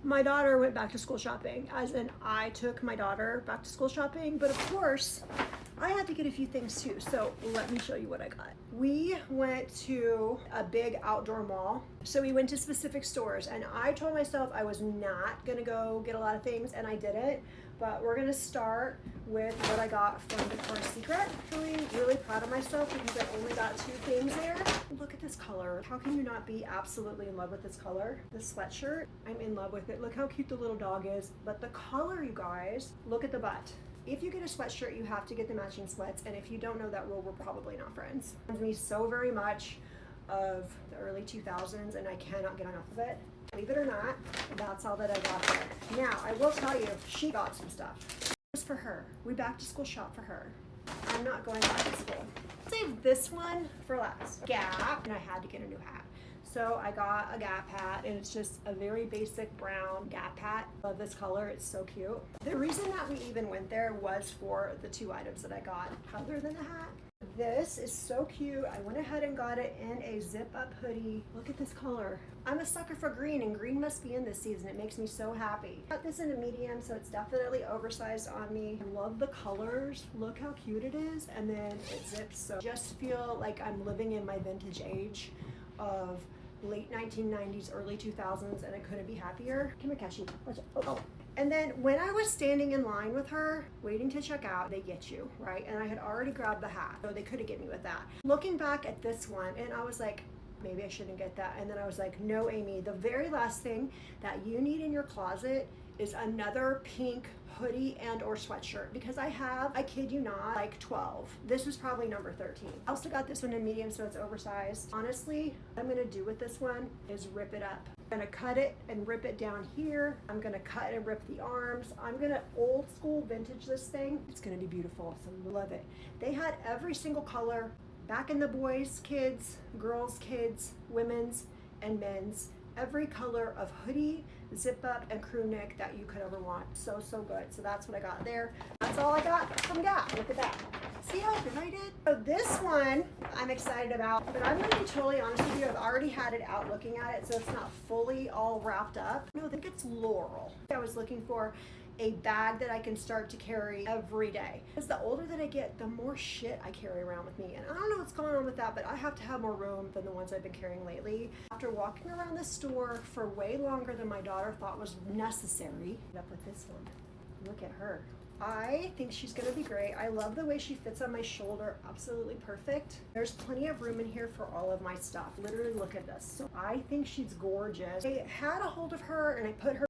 My daughter went back to school shopping, as in I took my daughter back to school shopping, but of course I had to get a few things too. So let me show you what I got. We went to a big outdoor mall. So we went to specific stores and I told myself I was not gonna go get a lot of things and I didn't, but we're gonna start with what I got from Victoria's Secret. Feeling really proud of myself because I only got 2 things there. Look at this color. How can you not be absolutely in love with this color? This sweatshirt, I'm in love with it. Look how cute the little dog is, but the color, you guys, look at the butt. If you get a sweatshirt, you have to get the matching sweats, and if you don't know that rule, we're probably not friends. It reminds me so very much of the early 2000s, and I cannot get enough of it. Believe it or not, that's all that I got there. Now, I will tell you, she got some stuff. Just for her. We back to school shop for her. I'm not going back to school. Save this one for last. Gap, and I had to get a new hat. So I got a Gap hat, and it's just a very basic brown Gap hat. Love this color, it's so cute. The reason that we even went there was for the 2 items that I got, other than the hat. This is so cute. I went ahead and got it in a zip up hoodie. Look at this color. I'm a sucker for green, and green must be in this season. It makes me so happy. Got this in a medium, so it's definitely oversized on me. I love the colors. Look how cute it is. And then it zips, so just feel like I'm living in my vintage age of late 1990s, early 2000s, and I couldn't be happier. Come here, Kashi. Oh. And then when I was standing in line with her, waiting to check out, they get you, right? And I had already grabbed the hat, so they couldn't get me with that. Looking back at this one, and I was like, maybe I shouldn't get that. And then I was like, no, Amy, the very last thing that you need in your closet is another pink hoodie and or sweatshirt, because I have, I kid you not, like 12. This was probably number 13. I also got this one in medium, so it's oversized. Honestly, what I'm gonna do with this one is rip it up. I'm gonna cut it and rip it down here. I'm gonna cut and rip the arms. I'm gonna old school vintage this thing. It's gonna be beautiful, so love it. They had every single color back in the boys, kids, girls, kids, women's, and men's. Every color of hoodie, zip up, and crew neck that you could ever want. So, so good. So that's what I got there. That's all I got from Gap. Look at that. See how good I did? So this one I'm excited about, but I'm gonna be totally honest with you. I've already had it out looking at it, so it's not fully all wrapped up. No, I think it's Laurel. I was looking for a bag that I can start to carry every day. Because the older that I get, the more shit I carry around with me. And I don't know what's going on with that, but I have to have more room than the ones I've been carrying lately. After walking around the store for way longer than my daughter thought was necessary, up with this one. Look at her. I think she's gonna be great. I love the way she fits on my shoulder, absolutely perfect. There's plenty of room in here for all of my stuff. Literally look at this. So I think she's gorgeous. I had a hold of her and I put her